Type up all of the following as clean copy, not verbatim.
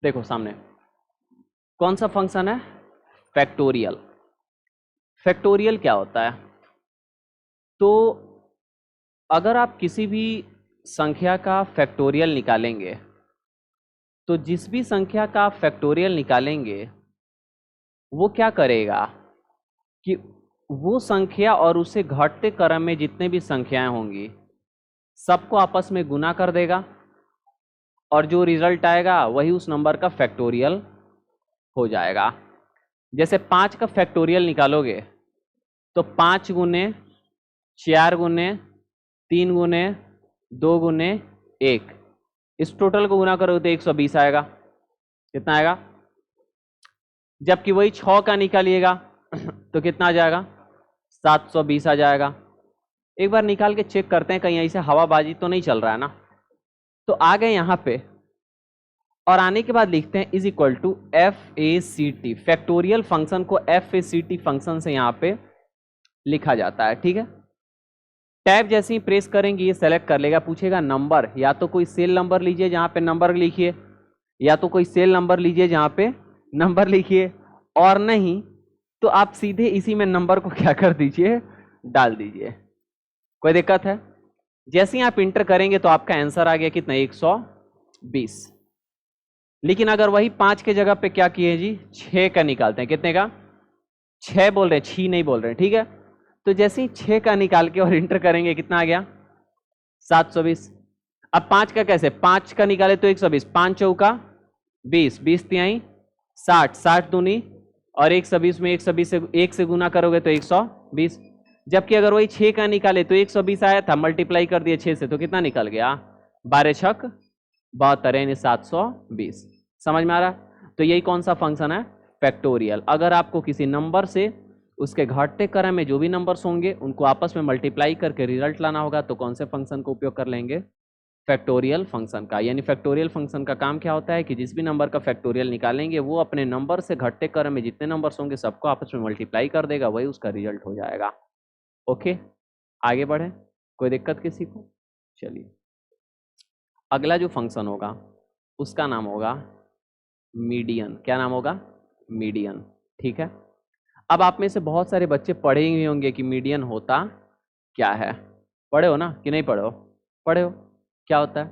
देखो सामने कौन सा फंक्शन है, फैक्टोरियल। फैक्टोरियल क्या होता है? तो अगर आप किसी भी संख्या का फैक्टोरियल निकालेंगे तो जिस भी संख्या का आप फैक्टोरियल निकालेंगे वो क्या करेगा कि वो संख्या और उससे घटते क्रम में जितने भी संख्याएं होंगी सबको आपस में गुना कर देगा और जो रिजल्ट आएगा वही उस नंबर का फैक्टोरियल हो जाएगा। जैसे 5 का फैक्टोरियल निकालोगे तो 5 गुने 4 गुने 3 गुने 2 गुने 1, इस टोटल को गुना करोगे तो 120 आएगा। कितना आएगा? जबकि वही 6 का निकालिएगा तो कितना आ जाएगा? 720 आ जाएगा। एक बार निकाल के चेक करते हैं कहीं ऐसे हवाबाजी तो नहीं चल रहा है ना। तो आ गए यहाँ पे और आने के बाद लिखते हैं is equal to FACT। Factorial function को FACT फंक्शन से यहाँ पे लिखा जाता है। ठीक है, टैब जैसे ही प्रेस करेंगे ये सेलेक्ट कर लेगा, पूछेगा नंबर, या तो कोई सेल नंबर लीजिए जहाँ पे नंबर लिखिए, या तो कोई सेल नंबर लीजिए जहाँ पे नंबर लिखिए, और नहीं तो आप सीधे इसी में नंबर को क्या कर दीजिए, डाल दीजिए। कोई दिक्कत है? जैसे ही आप इंटर करेंगे तो आपका आंसर आ गया कितना, 120। लेकिन अगर वही 5 के जगह पे क्या किए जी, 6 का निकालते हैं। कितने का? 6 बोल रहे हैं, 6 नहीं बोल रहे हैं। ठीक है, तो जैसे ही 6 का निकाल के और इंटर करेंगे कितना आ गया, 720। अब 5 का कैसे, 5 का निकाले तो 120, 5 चौका 20, 20 तिहाई 60, 60 दूनी और 120 में 120 से 1 से गुना करोगे तो 120। जबकि अगर वही 6 का निकाले तो 120 आया था, मल्टीप्लाई कर दिए 6 से तो कितना निकल गया, 12 छक 72 यानी 720। समझ में आ रहा? तो यही कौन सा फंक्शन है, फैक्टोरियल। अगर आपको किसी नंबर से उसके घटते क्रम में जो भी नंबर्स होंगे उनको आपस में मल्टीप्लाई करके रिजल्ट लाना होगा तो कौन से फंक्शन का उपयोग कर लेंगे, फैक्टोरियल फंक्शन का। यानी फैक्टोरियल फंक्शन का काम क्या होता है कि जिस भी नंबर का फैक्टोरियल निकालेंगे वो अपने नंबर से घटते क्रम में जितने नंबर्स होंगे सबको आपस में मल्टीप्लाई कर देगा, वही उसका रिजल्ट हो जाएगा। ओके, आगे बढ़े, कोई दिक्कत किसी को? चलिए, अगला जो फंक्शन होगा उसका नाम होगा मीडियन। क्या नाम होगा, मीडियन। ठीक है, अब आप में से बहुत सारे बच्चे पढ़े ही होंगे कि मीडियन होता क्या है। पढ़े हो ना कि नहीं पढ़े हो? पढ़े हो। क्या होता है?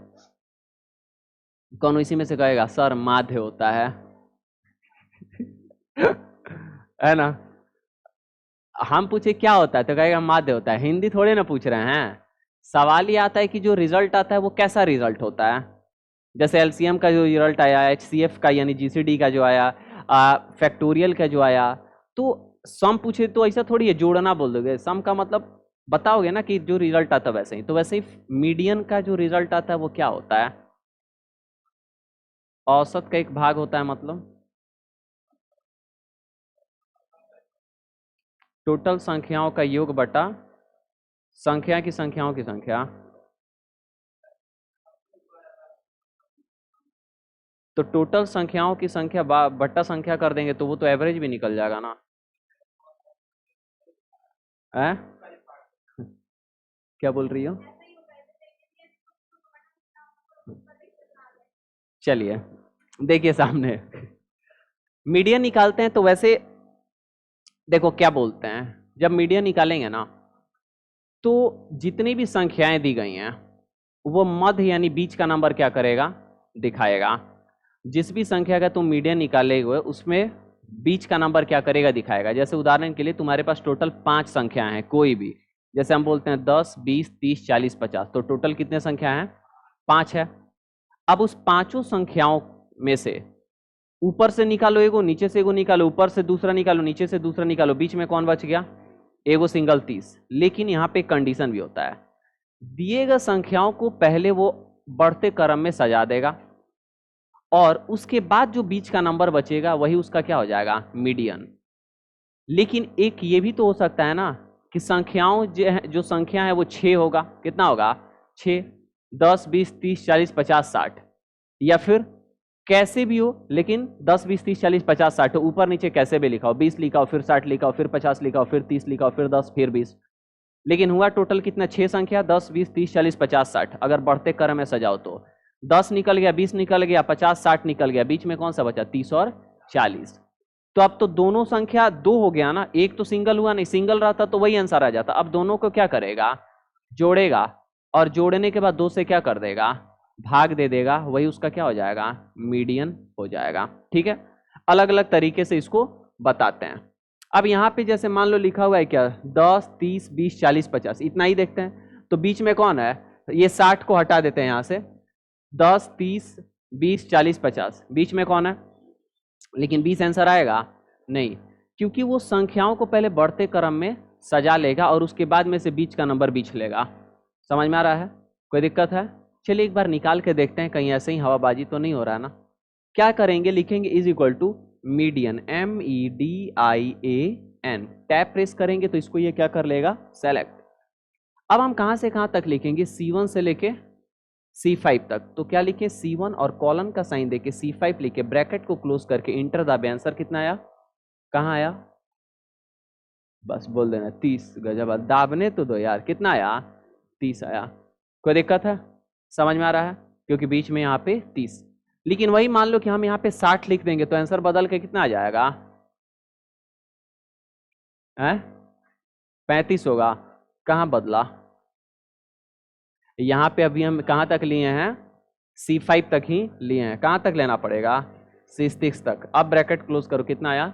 कौन इसी में से कहेगा सर माध्य होता है है ना? हम पूछे क्या होता है तो कहेगा माध्य होता है। हिंदी थोड़े ना पूछ रहे हैं, सवाल ये आता है कि जो रिजल्ट आता है वो कैसा रिजल्ट होता है। जैसे एलसीएम का जो रिजल्ट आया, HCF का यानी GCD का जो आया, फैक्टोरियल का जो आया, तो सम पूछे तो ऐसा थोड़ी है जोड़ना बोल दोगे, सम का मतलब बताओगे ना कि जो रिजल्ट आता है वैसे ही। तो वैसे ही मीडियन का जो रिजल्ट आता है वो क्या होता है, औसत का एक भाग होता है। मतलब टोटल संख्याओं का योग बटा संख्या की संख्याओं की संख्या। तो टोटल संख्याओं की संख्या बट्टा संख्या कर देंगे तो वो तो एवरेज भी निकल जाएगा ना। है? क्या बोल रही हो? चलिए देखिए सामने मीडियन निकालते हैं तो वैसे देखो क्या बोलते हैं, जब मीडियन निकालेंगे ना तो जितनी भी संख्याएं दी गई हैं वो मध्य यानी बीच का नंबर क्या करेगा, दिखाएगा। जिस भी संख्या का तुम मीडियन निकालेगे उसमें बीच का नंबर क्या करेगा, दिखाएगा। जैसे उदाहरण के लिए तुम्हारे पास टोटल 5 संख्याएं हैं कोई भी, जैसे हम बोलते हैं 10 20 30 40 50, तो टोटल कितने संख्या हैं, 5 है। अब उस पांचों संख्याओं में से ऊपर से निकालो एगो, नीचे से एगो निकालो, ऊपर से दूसरा निकालो, नीचे से दूसरा निकालो, बीच में कौन बच गया, एगो सिंगल 30। लेकिन यहाँ पे कंडीशन भी होता है, दिए गए संख्याओं को पहले वो बढ़ते क्रम में सजा देगा और उसके बाद जो बीच का नंबर बचेगा वही उसका क्या हो जाएगा, मीडियन। लेकिन एक ये भी तो हो सकता है ना कि संख्याओं जो संख्या है वो 6 होगा। कितना होगा, 6, 10 20 30 40 50 60, या फिर कैसे भी हो लेकिन 10 20 30 40 50 60 ऊपर नीचे कैसे भी लिखा हो, 20 लिखा हो फिर 60 लिखा हो फिर 50 लिखा हो फिर 30 लिखा हो फिर 10 फिर 20, लेकिन हुआ टोटल कितना, 6 संख्या, 10 20 30 40 50 60। अगर बढ़ते क्रम में सजाओ तो 10 निकल गया, 20 निकल गया, 50 60 निकल गया, बीच में कौन सा बचा? 30 और 40। तो अब तो दोनों संख्या दो हो गया ना, एक तो सिंगल हुआ नहीं, सिंगल रहता तो वही आंसर आ जाता। अब दोनों को क्या करेगा? जोड़ेगा, और जोड़ने के बाद दो से क्या कर देगा? भाग दे देगा, वही उसका क्या हो जाएगा? मीडियन हो जाएगा। ठीक है, अलग अलग तरीके से इसको बताते हैं। अब यहाँ पे जैसे मान लो लिखा हुआ है क्या? 10 30 20 40 50, इतना ही देखते हैं। तो बीच में कौन है? ये 60 को हटा देते हैं यहाँ से। 10 30 20 40 50, बीच में कौन है? लेकिन 20 आंसर आएगा नहीं, क्योंकि वो संख्याओं को पहले बढ़ते क्रम में सजा लेगा और उसके बाद में से बीच का नंबर बीच लेगा। समझ में आ रहा है? कोई दिक्कत है? चलिए एक बार निकाल के देखते हैं, कहीं ऐसे ही हवाबाजी तो नहीं हो रहा है ना। क्या करेंगे? लिखेंगे is equal to median, MEDIAN, tab press करेंगे तो इसको ये क्या कर लेगा? सेलेक्ट। अब हम कहां से कहां तक लिखेंगे? C1 से लेके C5 तक। तो क्या लिखे? C1 और कॉलन का साइन देके C5 लिखे, ब्रैकेट को क्लोज करके इंटर दाबे। आंसर कितना आया? कहाँ आया? बस बोल देना 30। गजब, दाबने तो दो यार। कितना आया? 30 आया। कोई दिक्कत है? समझ में आ रहा है? क्योंकि बीच में यहाँ पे 30। लेकिन वही मान लो कि हम यहाँ पे 60 लिख देंगे तो आंसर बदल के कितना आ जाएगा? 35 होगा। कहाँ बदला? यहाँ पे अभी हम कहाँ तक लिए हैं? C5 तक ही लिए हैं। कहाँ तक लेना पड़ेगा? C6 तक। अब ब्रैकेट क्लोज करो, कितना आया?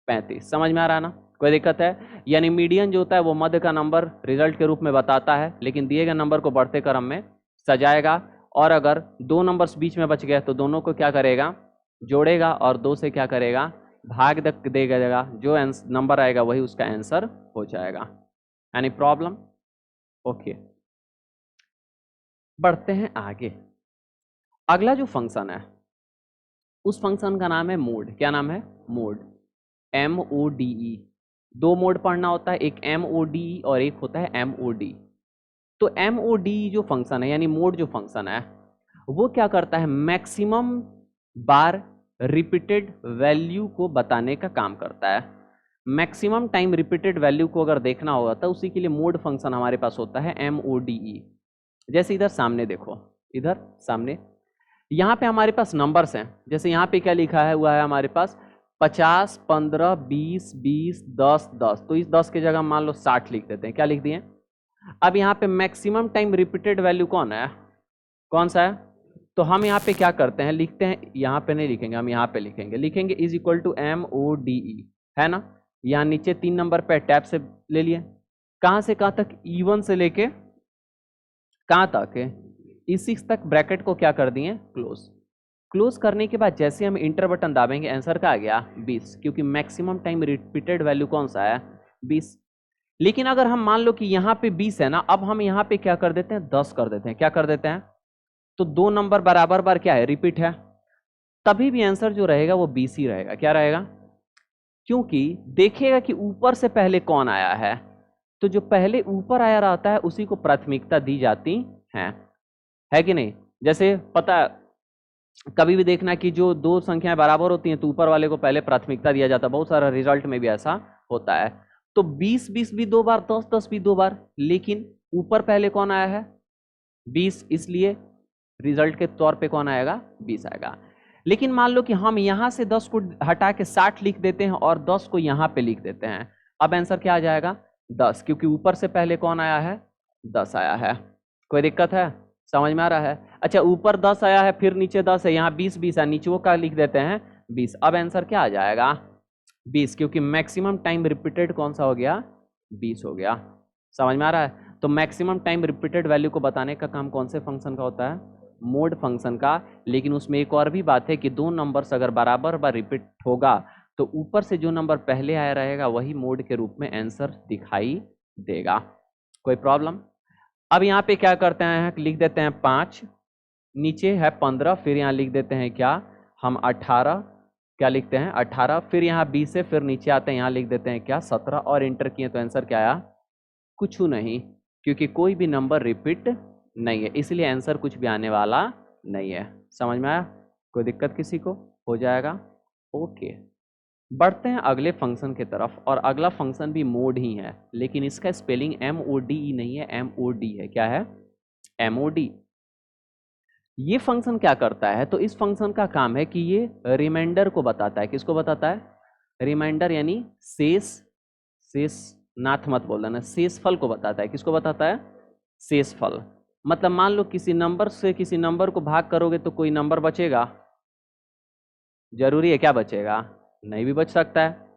35। समझ में आ रहा है ना? कोई दिक्कत है? यानी मीडियन जो होता है वो मध्य का नंबर रिजल्ट के रूप में बताता है, लेकिन दिए गए नंबर को बढ़ते क्रम में सजाएगा। और अगर दो नंबर्स बीच में बच गए तो दोनों को क्या करेगा? जोड़ेगा, और दो से क्या करेगा? भाग देगा। जो नंबर आएगा वही उसका आंसर हो जाएगा। Any problem? ओके, बढ़ते हैं आगे। अगला जो फंक्शन है उस फंक्शन का नाम है मोड। क्या नाम है? Mode, MODE। दो मोड पढ़ना होता है, एक MODE और एक होता है MOD। तो MODE जो फंक्शन है, यानी मोड जो फंक्शन है, वो क्या करता है? मैक्सिमम बार रिपीटेड वैल्यू को बताने का काम करता है। मैक्सिमम टाइम रिपीटेड वैल्यू को अगर देखना होगा तो उसी के लिए मोड फंक्शन हमारे पास होता है, MODE। जैसे इधर सामने देखो, इधर सामने यहाँ पे हमारे पास नंबर्स हैं। जैसे यहाँ पे क्या लिखा है हुआ है हमारे पास? 50 15 20 20 10 10। तो इस 10 की जगह मान लो 60 लिख देते हैं। क्या लिख दिए? अब यहाँ पे मैक्सिमम टाइम रिपीटेड वैल्यू कौन है? कौन सा है? तो हम यहाँ पे क्या करते हैं? लिखते हैं, यहाँ पे नहीं लिखेंगे, हम यहाँ पे लिखेंगे इज इक्वल टू MODE, है ना? यहाँ नीचे 3 नंबर पे टैब से ले लिए। कहाँ से कहाँ तक? E1 से लेके कहाँ तक है? E6 तक। ब्रैकेट को क्या कर दिए? क्लोज करने के बाद जैसे हम इंटर बटन दाबेंगे, आंसर का आ गया 20, क्योंकि मैक्सिमम टाइम रिपीटेड वैल्यू कौन सा है? 20। लेकिन अगर हम मान लो कि यहाँ पे 20 है ना, अब हम यहाँ पे क्या कर देते हैं? 10 कर देते हैं। क्या कर देते हैं? तो दो नंबर बराबर बार क्या है? रिपीट है। तभी भी आंसर जो रहेगा वो 20 ही रहेगा। क्या रहेगा? क्योंकि देखिएगा कि ऊपर से पहले कौन आया है, तो जो पहले ऊपर आया रहता है उसी को प्राथमिकता दी जाती है कि नहीं? जैसे पता, कभी भी देखना कि जो दो संख्याएं बराबर होती हैं तो ऊपर वाले को पहले प्राथमिकता दिया जाता है। बहुत सारा रिजल्ट में भी ऐसा होता है। तो 20 20 भी दो बार, 10 10 भी दो बार, लेकिन ऊपर पहले कौन आया है? 20, इसलिए रिजल्ट के तौर पे कौन आएगा? 20 आएगा। लेकिन मान लो कि हम यहां से 10 को हटा के 60 लिख देते हैं और 10 को यहां पे लिख देते हैं, अब आंसर क्या आ जाएगा? 10, क्योंकि ऊपर से पहले कौन आया है? 10 आया है। कोई दिक्कत है? समझ में आ रहा है? अच्छा, ऊपर 10 आया है, फिर नीचे 10 है, यहाँ 20 20 है, नीचे वो का लिख देते हैं 20। अब आंसर क्या आ जाएगा? 20, क्योंकि मैक्सिमम टाइम रिपीटेड कौन सा हो गया? 20 हो गया। समझ में आ रहा है? तो मैक्सिमम टाइम रिपीटेड वैल्यू को बताने का काम कौन से फंक्शन का होता है? मोड फंक्शन का। लेकिन उसमें एक और भी बात है कि दो नंबर्स अगर बराबर बार रिपीट होगा तो ऊपर से जो नंबर पहले आया रहेगा वही मोड के रूप में आंसर दिखाई देगा। कोई प्रॉब्लम? अब यहाँ पे क्या करते हैं? लिख देते हैं 5, नीचे है 15, फिर यहाँ लिख देते हैं क्या? हम 18। क्या लिखते हैं? 18। फिर यहाँ 20 है, फिर नीचे आते हैं, यहाँ लिख देते हैं क्या? 17, और इंटर किए तो आंसर क्या आया? कुछ नहीं, क्योंकि कोई भी नंबर रिपीट नहीं है, इसलिए आंसर कुछ भी आने वाला नहीं है। समझ में आया? कोई दिक्कत किसी को? हो जाएगा। ओके, बढ़ते हैं अगले फंक्शन की तरफ। और अगला फंक्शन भी मोड ही है, लेकिन इसका स्पेलिंग MODE नहीं है, MOD है। क्या है? MOD। ये फंक्शन क्या करता है, तो इस फंक्शन का काम है कि ये रिमाइंडर को बताता है। किसको बताता है? रिमाइंडर यानी शेष, शेष नाथ मत बोल देना, शेषफल को बताता है। किसको बताता है? शेषफल। मतलब मान लो किसी नंबर से किसी नंबर को भाग करोगे तो कोई नंबर बचेगा? जरूरी है क्या बचेगा? नहीं भी बच सकता है,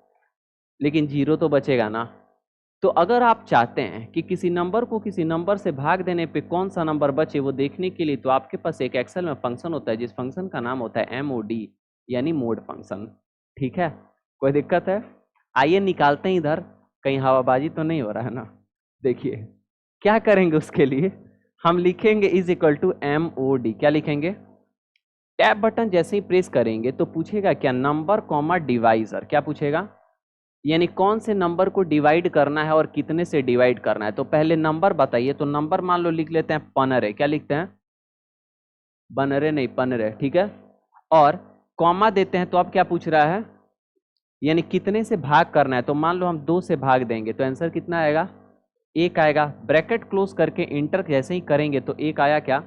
लेकिन जीरो तो बचेगा ना। तो अगर आप चाहते हैं कि किसी नंबर को किसी नंबर से भाग देने पे कौन सा नंबर बचे वो देखने के लिए, तो आपके पास एक एक्सेल में फंक्शन होता है जिस फंक्शन का नाम होता है MOD, यानी मोड फंक्शन। ठीक है, कोई दिक्कत है? आइए निकालते हैं इधर, कहीं हवाबाजी तो नहीं हो रहा है ना। देखिए क्या करेंगे उसके लिए, हम लिखेंगे इज इक्वल टू MOD। क्या लिखेंगे? टैब बटन जैसे ही प्रेस करेंगे तो पूछेगा क्या, नंबर कॉमा डिवाइजर। क्या पूछेगा? यानी कौन से नंबर को डिवाइड करना है और कितने से डिवाइड करना है। तो पहले नंबर बताइए, तो नंबर मान लो लिख लेते हैं 15। क्या लिखते हैं? बनरे नहीं 15, ठीक है। और कॉमा देते हैं तो अब क्या पूछ रहा है, यानी कितने से भाग करना है। तो मान लो हम 2 से भाग देंगे तो आंसर कितना आएगा? 1 आएगा। ब्रैकेट क्लोज करके इंटर जैसे ही करेंगे तो 1 आया क्या?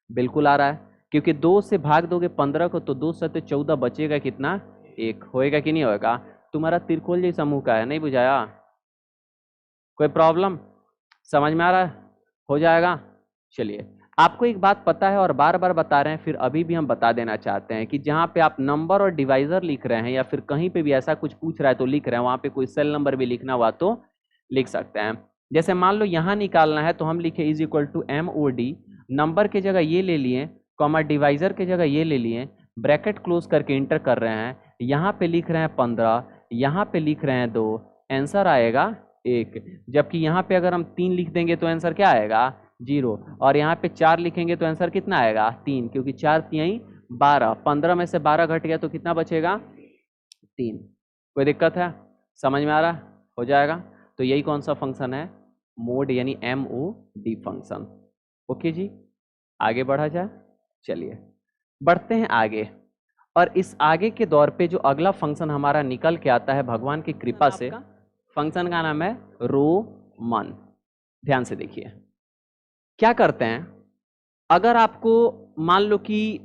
बिल्कुल आ रहा है, क्योंकि 2 से भाग दोगे 15 को तो 2 से 14 बचेगा कितना? 1। होएगा कि नहीं होएगा? तुम्हारा तिरकोल जैसा मुंह का है, नहीं बुझाया? कोई प्रॉब्लम? समझ में आ रहा है? हो जाएगा। चलिए, आपको एक बात पता है और बार बार बता रहे हैं, फिर अभी भी हम बता देना चाहते हैं कि जहाँ पे आप नंबर और डिवाइजर लिख रहे हैं या फिर कहीं पे भी ऐसा कुछ पूछ रहा है तो लिख रहे हैं, वहाँ पे कोई सेल नंबर भी लिखना हुआ तो लिख सकते हैं। जैसे मान लो यहाँ निकालना है तो हम लिखे is equal to MOD, number की जगह ये ले लिए, कॉमा डिवाइजर की जगह ये ले लिए, ब्रैकेट क्लोज करके इंटर कर रहे हैं, यहाँ पे लिख रहे हैं 15, यहाँ पे लिख रहे हैं 2, आंसर आएगा 1। जबकि यहाँ पे अगर हम 3 लिख देंगे तो आंसर क्या आएगा? 0। और यहाँ पे 4 लिखेंगे तो आंसर कितना आएगा? 3, क्योंकि 4 तिहाई 12, 15 में से 12 घट गया तो कितना बचेगा? 3। कोई दिक्कत है? समझ में आ रहा है? हो जाएगा। तो यही कौन सा फंक्शन है? मोड यानी MOD फंक्शन। ओके जी, आगे बढ़ा जाए। चलिए बढ़ते हैं आगे, और इस आगे के दौर पे जो अगला फंक्शन हमारा निकल के आता है भगवान की कृपा से, फंक्शन का नाम है रोमन। ध्यान से देखिए क्या करते हैं। अगर आपको मान लो कि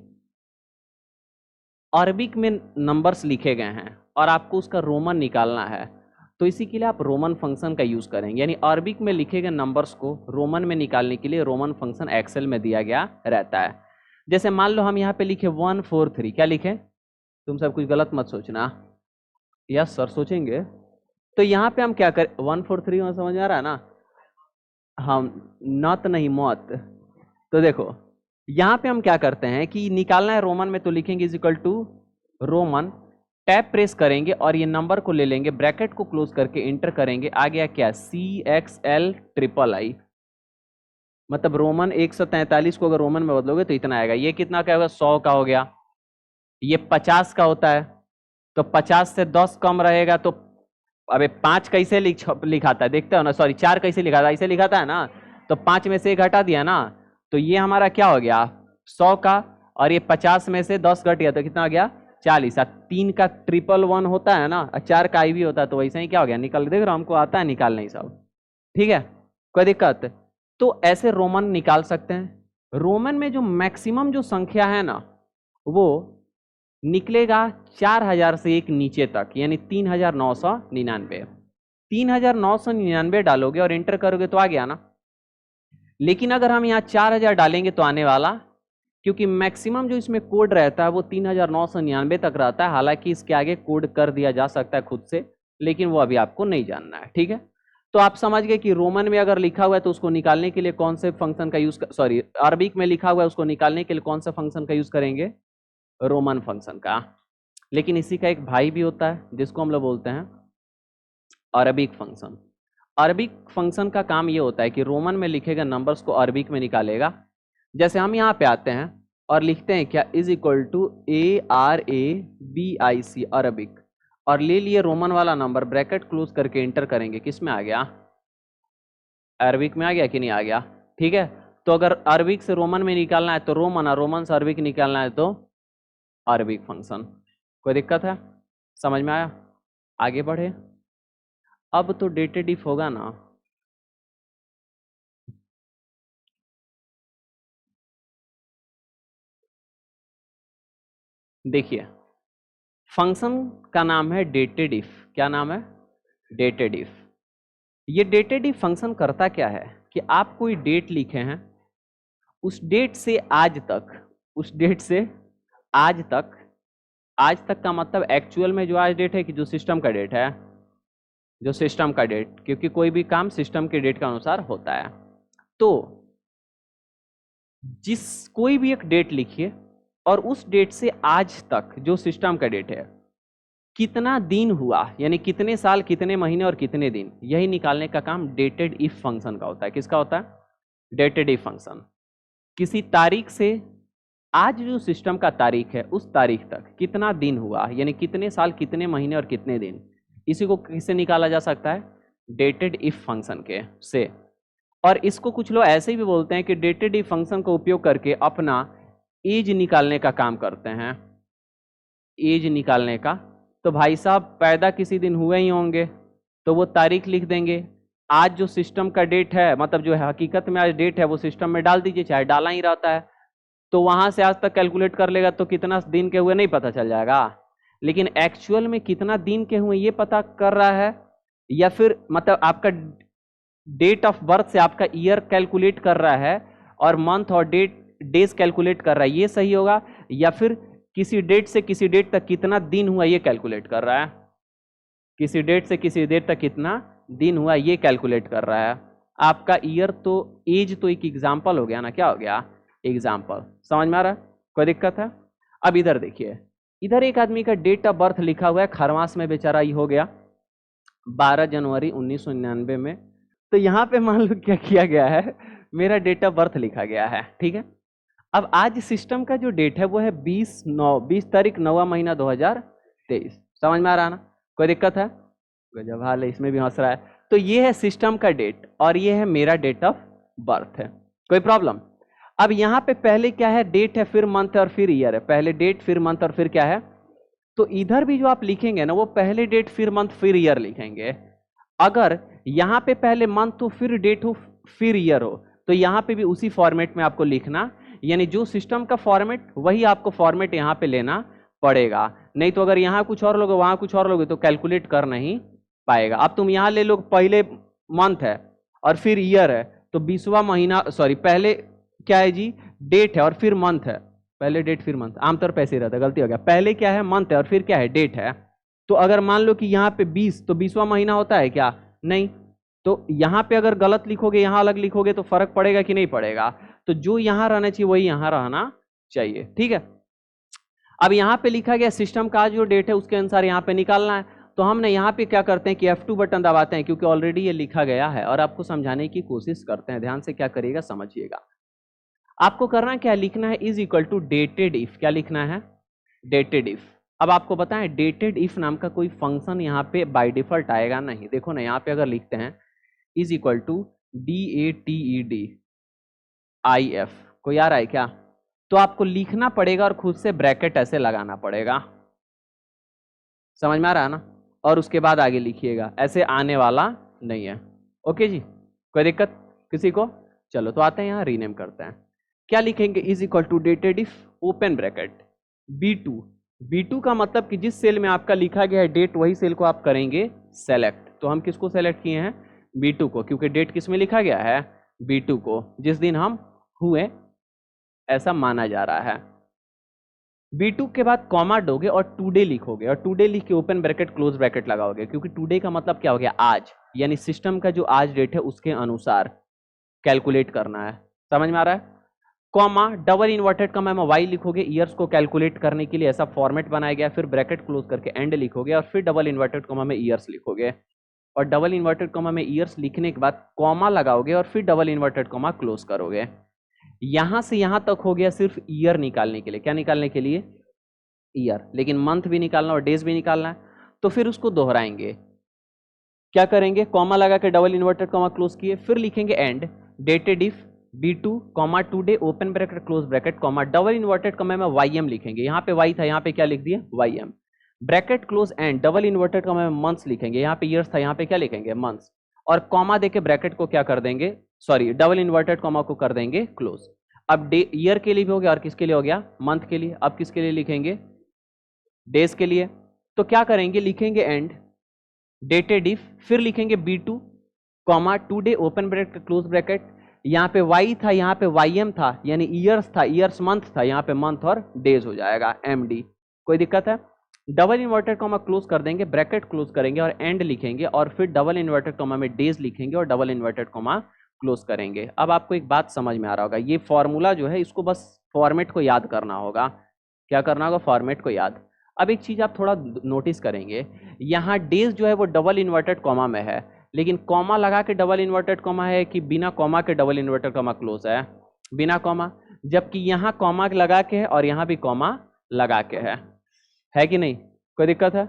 अरबिक में नंबर्स लिखे गए हैं और आपको उसका रोमन निकालना है, तो इसी के लिए आप रोमन फंक्शन का यूज करेंगे। यानी अरबिक में लिखे गए नंबर्स को रोमन में निकालने के लिए रोमन फंक्शन एक्सेल में दिया गया रहता है। जैसे मान लो हम यहाँ पे लिखे 143। क्या लिखे? तुम सब कुछ गलत मत सोचना, यस सर सोचेंगे। तो यहाँ पे हम क्या करें, 143 में समझ आ रहा है ना? हम नत नहीं मौत। तो देखो यहाँ पे हम क्या करते हैं कि निकालना है रोमन में, तो लिखेंगे is equal to Roman, tab press करेंगे और ये नंबर को ले लेंगे, ब्रैकेट को क्लोज करके इंटर करेंगे। आ गया क्या? CXL मतलब रोमन 143 को अगर रोमन में बदलोगे तो इतना आएगा। ये कितना का होगा? 100 का हो गया। ये 50 का होता है, तो 50 से 10 कम रहेगा तो अबे 5 कैसे लिखाता है देखते हो ना, सॉरी 4 कैसे लिखाता है? ऐसे लिखाता है ना। तो 5 में से 1 घटा दिया ना, तो ये हमारा क्या हो गया? 100 का। और ये 50 में से 10 घट गया तो कितना हो गया? 40। 3 का 111 होता है ना, और 4 का IV होता है, तो वैसे ही क्या हो गया? निकल। देख रहे हो, हमको आता है निकालना ही सब। ठीक है, कोई दिक्कत? तो ऐसे रोमन निकाल सकते हैं। रोमन में जो मैक्सिमम जो संख्या है ना, वो निकलेगा 4000 से एक नीचे तक, यानी 3999। 3999 डालोगे और एंटर करोगे तो आ गया ना। लेकिन अगर हम यहाँ 4000 डालेंगे तो आने वाला, क्योंकि मैक्सिमम जो इसमें कोड रहता है वो 3999 तक रहता है। हालांकि इसके आगे कोड कर दिया जा सकता है खुद से, लेकिन वो अभी आपको नहीं जानना है। ठीक है, तो आप समझ गए कि रोमन में अगर लिखा हुआ है तो उसको निकालने के लिए कौन से फंक्शन का यूज, सॉरी अरबिक में लिखा हुआ है उसको निकालने के लिए कौन सा फंक्शन का यूज करेंगे? रोमन फंक्शन का। लेकिन इसी का एक भाई भी होता है जिसको हम लोग बोलते हैं अरबिक फंक्शन। अरबिक फंक्शन का काम ये होता है कि रोमन में लिखे गए नंबर्स को अरबिक में निकालेगा। जैसे हम यहाँ पे आते हैं और लिखते हैं क्या, is equal to ARABIC Arabic, और ले लिए रोमन वाला नंबर, ब्रैकेट क्लोज करके इंटर करेंगे। किस में आ गया? अरबिक में आ गया कि नहीं आ गया? ठीक है, तो अगर अरबिक से रोमन में निकालना है तो रोमन, और रोमन से अरबिक निकालना है तो अरबिक फंक्शन। कोई दिक्कत है? समझ में आया? आगे बढ़े। अब तो डेटेड इफ होगा ना। देखिए फंक्शन का नाम है डेटेड इफ। क्या नाम है? Dated if. ये डेटेड इफ फंक्शन करता क्या है कि आप कोई डेट लिखे हैं, उस डेट से आज तक, उस डेट से आज तक, आज तक का मतलब एक्चुअल में जो आज डेट है कि जो सिस्टम का डेट है, जो सिस्टम का डेट, क्योंकि कोई भी काम सिस्टम के डेट के अनुसार होता है। तो जिस कोई भी एक डेट लिखिए और उस डेट से आज तक जो सिस्टम का डेट है कितना दिन हुआ, यानी कितने साल, कितने महीने और कितने दिन, यही निकालने का काम डेटेड इफ फंक्शन का होता है। किसका होता है? Dated if function. किसी तारीख से आज जो सिस्टम का तारीख है उस तारीख तक कितना दिन हुआ, यानी कितने साल, कितने महीने और कितने दिन, इसी को किससे निकाला जा सकता है? डेटेड इफ फंक्शन के से। और इसको कुछ लोग ऐसे भी बोलते हैं कि डेटेड इफ फंक्शन का उपयोग करके अपना एज निकालने का काम करते हैं। एज निकालने का, तो भाई साहब पैदा किसी दिन हुए ही होंगे तो वो तारीख लिख देंगे। आज जो सिस्टम का डेट है, मतलब जो है हकीकत में आज डेट है, वो सिस्टम में डाल दीजिए, चाहे डाला ही रहता है, तो वहां से आज तक कैलकुलेट कर लेगा तो कितना दिन के हुए नहीं पता चल जाएगा। लेकिन एक्चुअल में कितना दिन के हुए ये पता कर रहा है, या फिर मतलब आपका डेट ऑफ बर्थ से आपका ईयर कैलकुलेट कर रहा है और मंथ और डेज कैलकुलेट कर रहा है, ये सही होगा? या फिर किसी डेट से किसी डेट तक कितना दिन हुआ ये कैलकुलेट कर रहा है? किसी डेट से किसी डेट तक कितना दिन हुआ ये कैलकुलेट कर रहा है। आपका ईयर तो, एज तो एक एग्जाम्पल हो गया ना, क्या हो गया? एग्जाम्पल। समझ में आ रहा है? कोई दिक्कत है? अब इधर देखिए, इधर एक आदमी का डेट ऑफ बर्थ लिखा हुआ है, खरमास में बेचारा ये हो गया 12 जनवरी 1999 में। तो यहाँ पे मान लो क्या किया गया है, मेरा डेट ऑफ बर्थ लिखा गया है, ठीक है। अब आज सिस्टम का जो डेट है वो है 20 तारीख 9वां महीना 2023। समझ में आ रहा ना? कोई दिक्कत है? गजब हाल है, इसमें भी हंस रहा है। तो ये है सिस्टम का डेट और ये है मेरा डेट ऑफ बर्थ है। कोई प्रॉब्लम? अब यहाँ पे पहले क्या है? डेट है, फिर मंथ और फिर ईयर है। पहले डेट, फिर मंथ और फिर क्या है? तो इधर भी जो आप लिखेंगे ना, वो पहले डेट फिर मंथ फिर ईयर लिखेंगे। अगर यहाँ पे पहले मंथ हो, फिर डेट हो, फिर ईयर हो, तो यहाँ पे भी उसी फॉर्मेट में आपको लिखना, यानी जो सिस्टम का फॉर्मेट वही आपको फॉर्मेट यहाँ पे लेना पड़ेगा। नहीं तो अगर यहाँ कुछ और लोगे वहां कुछ और लोगे तो कैलकुलेट कर नहीं पाएगा। अब तुम यहाँ ले लो, पहले मंथ है और फिर ईयर है, तो 20वां महीना, सॉरी पहले क्या है जी? डेट है और फिर मंथ है। पहले डेट फिर मंथ, आमतौर पर ऐसे ही रहता है, गलती हो गया। पहले क्या है? मंथ है और फिर क्या है? डेट है। तो अगर मान लो कि यहाँ पे 20, तो 20वां महीना होता है क्या? नहीं। तो यहाँ पे अगर गलत लिखोगे, यहाँ अलग लिखोगे तो फर्क पड़ेगा कि नहीं पड़ेगा? तो जो यहाँ रहना चाहिए वही यहाँ रहना चाहिए, ठीक है। अब यहाँ पे लिखा गया सिस्टम का जो डेट है उसके अनुसार यहाँ पे निकालना है। तो हमने यहाँ पे क्या करते हैं कि F2 बटन दबाते हैं, क्योंकि ऑलरेडी ये लिखा गया है और आपको समझाने की कोशिश करते हैं। ध्यान से क्या करिएगा, समझिएगा। आपको करना क्या, लिखना है is equal to dated if. क्या लिखना है? Dated if. अब आपको बताएं, डेटेड इफ नाम का कोई फंक्शन यहाँ पे बाय डिफॉल्ट आएगा नहीं। देखो ना, यहाँ पे अगर लिखते हैं इज इक्वल टू DATEDIF, कोई आ रहा है क्या? तो आपको लिखना पड़ेगा और खुद से ब्रैकेट ऐसे लगाना पड़ेगा। समझ में आ रहा है ना? और उसके बाद आगे लिखिएगा, ऐसे आने वाला नहीं है। ओके जी, कोई दिक्कत किसी को? चलो तो आते हैं यहाँ, रीनेम करते हैं। क्या लिखेंगे? Is equal to dated if open bracket B2। B2 का मतलब कि जिस सेल में आपका लिखा गया है डेट, वही सेल को आप करेंगे सेलेक्ट। तो हम किसको सेलेक्ट किए हैं? B2 को, क्योंकि डेट किस में लिखा गया है? B2 को, जिस दिन हम हुए ऐसा माना जा रहा है। B2 के बाद कॉमा दोगे और टुडे लिखोगे, और टुडे लिख के ओपन ब्रैकेट क्लोज ब्रैकेट लगाओगे, क्योंकि टुडे का मतलब क्या हो गया? आज, यानी सिस्टम का जो आज डेट है उसके अनुसार कैलकुलेट करना है। समझ में आ रहा है? कॉमा डबल इन्वर्टेड कॉमा में वाई लिखोगे, ईयर्स को कैलकुलेट करने के लिए ऐसा फॉर्मेट बनाया गया। फिर ब्रैकेट क्लोज करके एंड लिखोगे और फिर डबल इन्वर्टेड कॉमा में ईयर्स लिखोगे, और डबल इन्वर्टेड कॉमा में ईयर्स लिखने के बाद कॉमा लगाओगे और फिर डबल इन्वर्टेड कॉमा क्लोज करोगे। यहां से यहां तक हो गया सिर्फ ईयर निकालने के लिए। क्या निकालने के लिए? ईयर। लेकिन मंथ भी निकालना और डेज भी निकालना है, तो फिर उसको दोहराएंगे। क्या करेंगे? कॉमा लगा के डबल इन्वर्टेड कॉमा क्लोज किए, फिर लिखेंगे and dated if B2 comma today open bracket close bracket comma double inverted comma में YM लिखेंगे। यहाँ पे Y था, यहाँ पे क्या लिख दिया? YM। Bracket close and double inverted comma में मंथ्स लिखेंगे। यहाँ पे ईयर्स था, यहाँ पे क्या लिखेंगे? मंथ्स। और कॉमा देके ब्रैकेट को क्या कर देंगे, सॉरी डबल इन्वर्टेड कॉमा को कर देंगे क्लोज। अब ईयर के लिए भी हो गया और किसके लिए हो गया? मंथ के लिए। अब किसके लिए लिखेंगे? डेज के लिए। तो क्या करेंगे, लिखेंगे एंड डेटेड इफ, फिर लिखेंगे B2 comma today open bracket close bracket, यहाँ पे वाई था, यहाँ पे YM था, यानी ईयर्स था, ईयर्स मंथ था, यहाँ पे मंथ और डेज हो जाएगा MD। कोई दिक्कत है? डबल इन्वर्टेड कॉमा क्लोज कर देंगे, ब्रैकेट क्लोज करेंगे और एंड लिखेंगे, और फिर डबल इन्वर्टेड कॉमा में डेज लिखेंगे और डबल इन्वर्टेड कॉमा क्लोज करेंगे। अब आपको एक बात समझ में आ रहा होगा, ये फॉर्मूला जो है इसको बस फॉर्मेट को याद करना होगा। क्या करना होगा? फॉर्मेट को याद। अब एक चीज आप थोड़ा नोटिस करेंगे, यहाँ डेज जो है वो डबल इन्वर्टेड कॉमा में है, लेकिन कॉमा लगा के डबल इन्वर्टेड कॉमा है कि बिना कॉमा के डबल इन्वर्टेड कॉमा क्लोज है? बिना कॉमा। जबकि यहाँ कॉमा लगा के है और यहाँ भी कॉमा लगा के है कि नहीं? कोई दिक्कत है?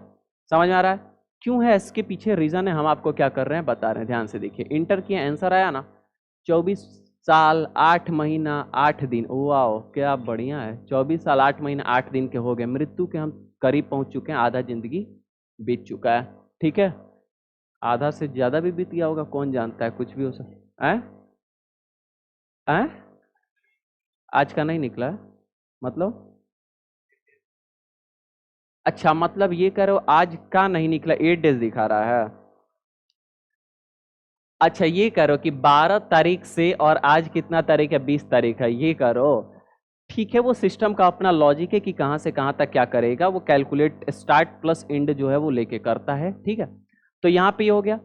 समझ में आ रहा है? क्यों है? इसके पीछे रीजन है, हम आपको क्या कर रहे हैं बता रहे हैं, ध्यान से देखिए। इंटर की आंसर आया ना, 24 साल 8 महीना 8 दिन। वाओ क्या बढ़िया है, 24 साल 8 महीना 8 दिन के हो गए, मृत्यु के हम करीब पहुंच चुके हैं, आधा जिंदगी बीत चुका है। ठीक है, आधा से ज्यादा भी बीत गया होगा, कौन जानता है, कुछ भी हो सकता है। आज का नहीं निकला मतलब? अच्छा, मतलब ये करो आज का नहीं निकला, 8 डेज दिखा रहा है। अच्छा ये करो कि 12 तारीख से और आज कितना तारीख है, 20 तारीख है, ये करो। ठीक है, वो सिस्टम का अपना लॉजिक है कि कहां से कहां तक क्या करेगा, वो कैलकुलेट स्टार्ट प्लस एंड जो है वो लेके करता है। ठीक है, तो यहाँ पे ये हो गया।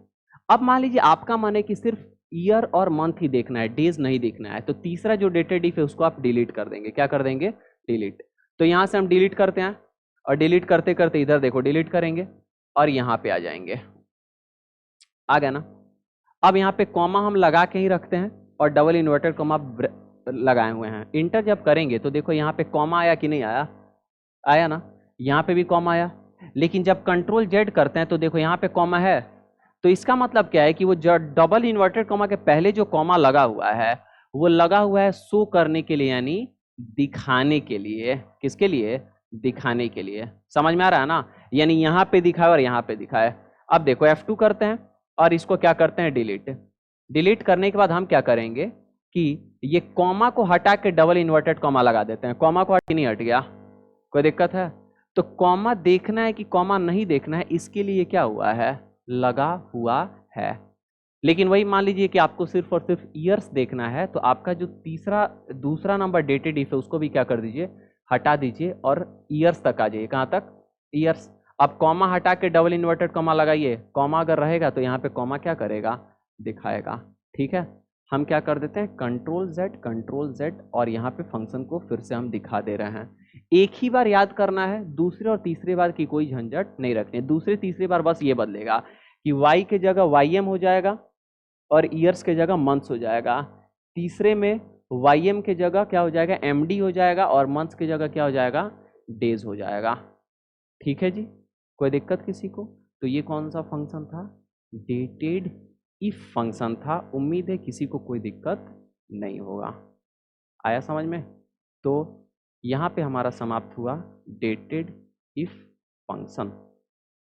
अब मान लीजिए आपका मन है कि सिर्फ ईयर और मंथ ही देखना है, डेज नहीं देखना है, तो तीसरा जो डेटेड इफ है उसको आप डिलीट कर देंगे। क्या कर देंगे? डिलीट। तो यहां से हम डिलीट करते हैं, और डिलीट करते करते इधर देखो डिलीट करेंगे और यहाँ पे आ जाएंगे। आ गया ना? अब यहाँ पे कॉमा हम लगा के ही रखते हैं और डबल इन्वर्टेड कॉमा लगाए हुए हैं। इंटर जब करेंगे तो देखो यहाँ पे कॉमा आया कि नहीं आया? आया ना? यहाँ पे भी कॉमा आया। लेकिन जब कंट्रोल जेड करते हैं तो देखो यहाँ पे कॉमा है। तो इसका मतलब क्या है कि वो जो डबल इन्वर्टेड कॉमा के पहले जो कॉमा लगा हुआ है वो लगा हुआ है शो करने के लिए, यानी दिखाने के लिए। किसके लिए? दिखाने के लिए। समझ में आ रहा है ना? यानी यहाँ पे दिखाए और यहाँ पे दिखाए। अब देखो F2 करते हैं और इसको क्या करते हैं? डिलीट। डिलीट करने के बाद हम क्या करेंगे कि ये कॉमा को हटा के डबल इन्वर्टेड कॉमा लगा देते हैं। कॉमा को हट नहीं हट गया? कोई दिक्कत है? तो कॉमा देखना है कि कॉमा नहीं देखना है, इसके लिए क्या हुआ है? लगा हुआ है। लेकिन वही मान लीजिए कि आपको सिर्फ और सिर्फ ईयर्स देखना है, तो आपका जो दूसरा नंबर डेटेड इफ है उसको भी क्या कर दीजिए? हटा दीजिए और ईयर्स तक आ जाइए। कहाँ तक? ईयर्स। अब कॉमा हटा के डबल इन्वर्टेड कॉमा लगाइए, कॉमा अगर रहेगा तो यहाँ पे कॉमा क्या करेगा? दिखाएगा। ठीक है, हम क्या कर देते हैं? कंट्रोल जेड और यहाँ पे फंक्शन को फिर से हम दिखा दे रहे हैं। एक ही बार याद करना है, दूसरे और तीसरे बार की कोई झंझट नहीं रखनी। दूसरे तीसरे बार बस ये बदलेगा कि y के जगह YM हो जाएगा और ईयर्स के जगह मंथ्स हो जाएगा। तीसरे में YM के जगह क्या हो जाएगा? MD हो जाएगा, और मंथ्स की जगह क्या हो जाएगा? डेज हो जाएगा। ठीक है जी, कोई दिक्कत किसी को? तो ये कौन सा फंक्शन था? डेटेड इफ फंक्शन था। उम्मीद है किसी को कोई दिक्कत नहीं होगा। आया समझ में? तो यहाँ पे हमारा समाप्त हुआ डेटेड इफ फंक्शन।